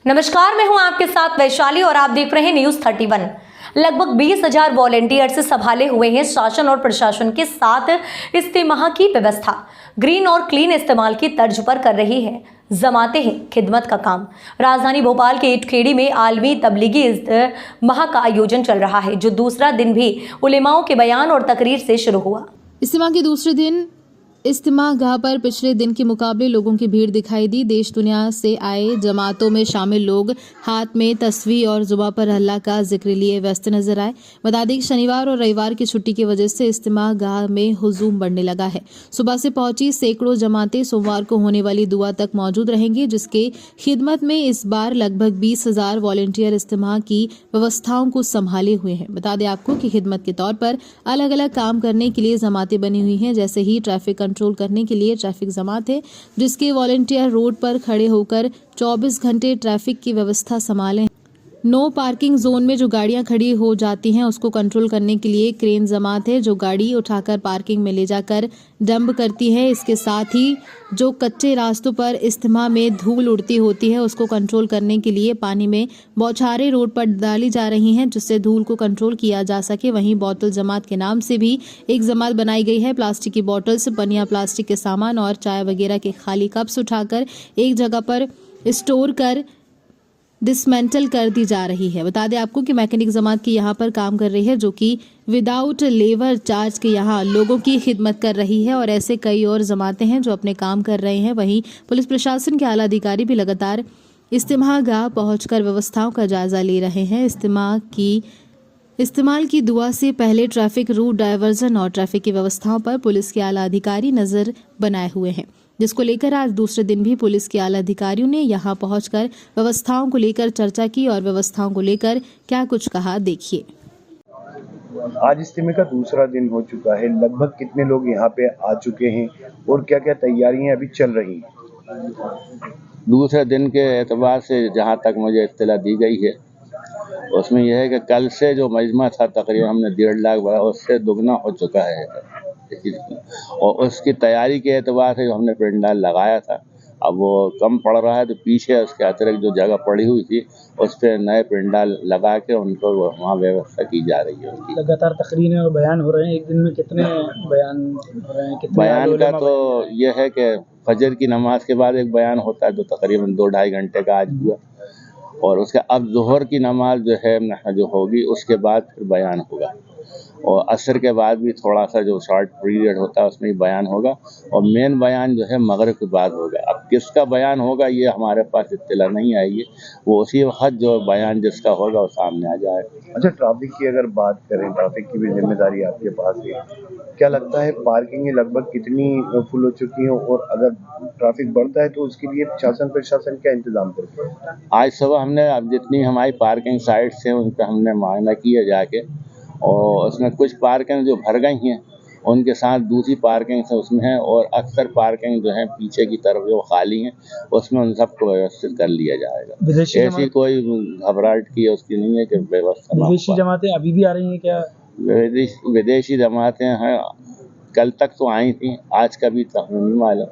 नमस्कार, मैं हूं आपके साथ वैशाली और आप देख रहे हैं न्यूज 31। लगभग 20,000 वॉलेंटियर्स संभाले हुए हैं शासन और प्रशासन के साथ इस्तेमाल की व्यवस्था ग्रीन और क्लीन इस्तेमाल की तर्ज पर कर रही है जमाते हैं खिदमत का काम। राजधानी भोपाल के इटखेड़ी में आलमी तबलीगी इज्तिमा का आयोजन चल रहा है, जो दूसरा दिन भी उलेमाओं के बयान और तकरीर से शुरू हुआ। इज्तिमा के दूसरे दिन इज्तिमा गाह पर पिछले दिन के मुकाबले लोगों की भीड़ दिखाई दी। देश दुनिया से आए जमातों में शामिल लोग हाथ में तस्वीर और जुबां पर अल्लाह का जिक्र लिए व्यस्त नजर आए। बता दें कि शनिवार और रविवार की छुट्टी की वजह से इज्तिमा गाह में हुजूम बढ़ने लगा है। सुबह से पहुंची सैकड़ों जमातें सोमवार को होने वाली दुआ तक मौजूद रहेंगी, जिसके खिदमत में इस बार लगभग 20,000 वॉलेंटियर इज्तिमा की व्यवस्थाओं को संभाले हुए हैं। बता दें आपको कि खिदमत के तौर पर अलग अलग काम करने के लिए जमातें बनी हुई हैं। जैसे ही ट्रैफिक कंट्रोल करने के लिए ट्रैफिक जमात है, जिसके वॉलेंटियर रोड पर खड़े होकर 24 घंटे ट्रैफिक की व्यवस्था संभालें। नो पार्किंग जोन में जो गाड़ियां खड़ी हो जाती हैं, उसको कंट्रोल करने के लिए क्रेन जमात है, जो गाड़ी उठाकर पार्किंग में ले जाकर डंप करती है। इसके साथ ही जो कच्चे रास्तों पर इज्तिमा में धूल उड़ती होती है, उसको कंट्रोल करने के लिए पानी में बौछारें रोड पर डाली जा रही हैं, जिससे धूल को कंट्रोल किया जा सके। वहीं बोतल जमात के नाम से भी एक जमात बनाई गई है। प्लास्टिक की बोतल्स, पनिया, प्लास्टिक के सामान और चाय वगैरह के खाली कप्स उठाकर एक जगह पर स्टोर कर डिसमेंटल कर दी जा रही है। बता दें आपको कि मैकेनिक जमात की यहाँ पर काम कर रही है, जो कि विदाउट लेबर चार्ज के यहाँ लोगों की खिदमत कर रही है। और ऐसे कई और जमातें हैं जो अपने काम कर रहे हैं। वहीं पुलिस प्रशासन के आला अधिकारी भी लगातार इज्तिमा गाह पहुंचकर व्यवस्थाओं का जायजा ले रहे हैं। इस्तेमाल की दुआ से पहले ट्रैफिक रूट डायवर्जन और ट्रैफिक की व्यवस्थाओं पर पुलिस के आला अधिकारी नजर बनाए हुए हैं, जिसको लेकर आज दूसरे दिन भी पुलिस के आला अधिकारियों ने यहां पहुंचकर व्यवस्थाओं को लेकर चर्चा की और व्यवस्थाओं को लेकर क्या कुछ कहा, देखिए। आज इज्तिमे का दूसरा दिन हो चुका है। लगभग कितने लोग यहाँ पे आ चुके हैं और क्या क्या तैयारियां अभी चल रही हैं? दूसरे दिन के एतबार से जहाँ तक मुझे इत्तला दी गई है, उसमें यह है कि कल से जो मजमा था तकरीबन हमने 1.5 लाख बढ़ा, उससे दुगना हो चुका है। और उसकी तैयारी के एतबार से जो हमने पंडाल लगाया था, अब वो कम पड़ रहा है, तो पीछे उसके अतिरिक्त जो जगह पड़ी हुई थी उस पर नए पंडाल लगा के उनको वहाँ व्यवस्था की जा रही है। लगातार तकरीरें और बयान हो रहे हैं। एक दिन में कितने बयान हो रहे हैं? कितने बयान का तो यह है कि फजर की नमाज के बाद एक बयान होता है, जो तकरीबन 2-2.5 घंटे का आज हुआ, और उसके अब जोहर की नमाज जो होगी उसके बाद फिर बयान होगा, और असर के बाद भी थोड़ा सा जो शॉर्ट पीरियड होता है उसमें ही बयान होगा, और मेन बयान जो है मगरिब के बाद होगा। अब किसका बयान होगा ये हमारे पास इत्तला नहीं आई है, वो उसी वक्त जो बयान जिसका होगा वो सामने आ जाएगा। अच्छा, ट्रैफिक की अगर बात करें, ट्रैफिक की भी जिम्मेदारी आपके पास है। क्या लगता है पार्किंग लगभग कितनी फुल हो चुकी है, और अगर ट्रैफिक बढ़ता है तो उसके लिए शासन प्रशासन क्या इंतजाम करते हैं? आज सुबह हमने अब जितनी हमारी पार्किंग साइट्स हैं उन पर हमने मुआयना किया जाके, और उसमें कुछ पार्किंग जो भर गई हैं उनके साथ दूसरी पार्किंग से उसमें है, और अक्सर पार्किंग जो है पीछे की तरफ जो खाली हैं उसमें उन सबको व्यवस्थित कर लिया जाएगा। ऐसी कोई घबराहट की उसकी नहीं है कि व्यवस्था। विदेशी जमातें अभी भी आ रही हैं क्या? विदेशी जमातें हैं, कल तक तो आई थी, आज का भी तो हमें नहीं मालूम।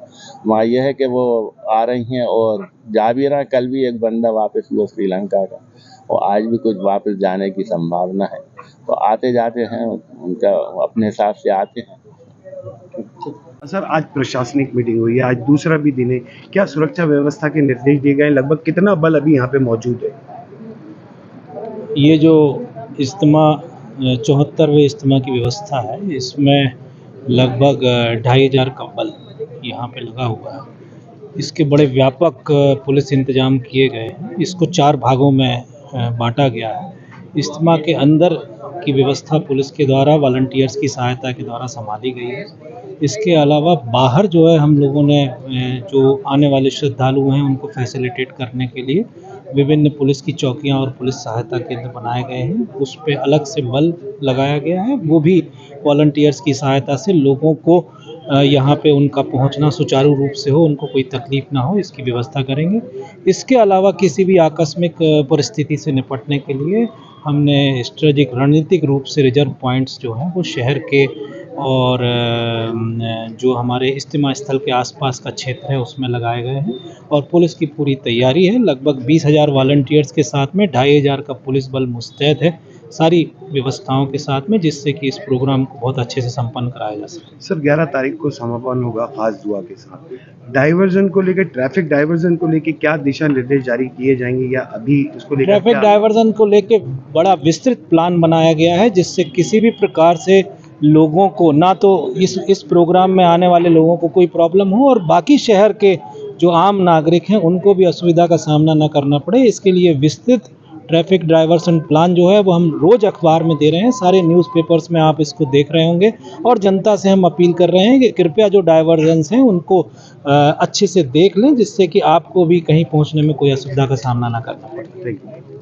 वहाँ यह है कि वो आ रही हैं और जा भी रहा है। कल भी एक बंदा वापस हुआ श्रीलंका का, और आज भी कुछ वापस जाने की संभावना है। तो आते जाते हैं, उनका अपने हिसाब से आते हैं। सर, आज प्रशासनिक मीटिंग हुई है, आज दूसरा भी दिन है। क्या सुरक्षा व्यवस्था के निर्देश दिए गए? लगभग कितना बल अभी यहाँ पे मौजूद है? ये जो इज्तिमा 74वें इज्तिमा की व्यवस्था है, इसमें लगभग 2,500 का बल यहाँ पे लगा हुआ है। इसके बड़े व्यापक पुलिस इंतजाम किए गए हैं। इसको 4 भागों में बांटा गया है। इज्तिमा के अंदर की व्यवस्था पुलिस के द्वारा वॉलंटियर्स की सहायता के द्वारा संभाली गई है। इसके अलावा बाहर जो है हम लोगों ने जो आने वाले श्रद्धालु हैं उनको फैसिलिटेट करने के लिए विभिन्न पुलिस की चौकियां और पुलिस सहायता केंद्र बनाए गए हैं। उस पर अलग से बल लगाया गया है। वो भी वॉलंटियर्स की सहायता से लोगों को यहाँ पे उनका पहुँचना सुचारू रूप से हो, उनको कोई तकलीफ ना हो, इसकी व्यवस्था करेंगे। इसके अलावा किसी भी आकस्मिक परिस्थिति से निपटने के लिए हमने स्ट्रेटेजिक रणनीतिक रूप से रिजर्व पॉइंट्स जो हैं वो शहर के और जो हमारे इज्तिमा स्थल के आसपास का क्षेत्र है उसमें लगाए गए हैं और पुलिस की पूरी तैयारी है। लगभग 20,000 वॉलंटियर्स के साथ में 2,500 का पुलिस बल मुस्तैद है सारी व्यवस्थाओं के साथ में, जिससे कि इस प्रोग्राम को बहुत अच्छे से संपन्न कराया जा सके। सर 11 तारीख को समापन होगा खास दुआ के साथ। डाइवर्जन को लेकर, ट्रैफिक डाइवर्जन को लेकर क्या दिशा निर्देश जारी किए जाएंगे या अभी इसको लेकर ट्रैफिक डाइवर्जन को लेकर बड़ा विस्तृत प्लान बनाया गया है, जिससे किसी भी प्रकार से लोगों को ना तो इस प्रोग्राम में आने वाले लोगों को कोई प्रॉब्लम हो और बाकी शहर के जो आम नागरिक हैं उनको भी असुविधा का सामना न करना पड़े। इसके लिए विस्तृत ट्रैफिक डाइवर्सन प्लान जो है वो हम रोज़ अखबार में दे रहे हैं, सारे न्यूज़पेपर्स में आप इसको देख रहे होंगे और जनता से हम अपील कर रहे हैं कि कृपया जो डाइवर्जन्स हैं उनको अच्छे से देख लें, जिससे कि आपको भी कहीं पहुंचने में कोई असुविधा का सामना ना करना पड़े। Thank you.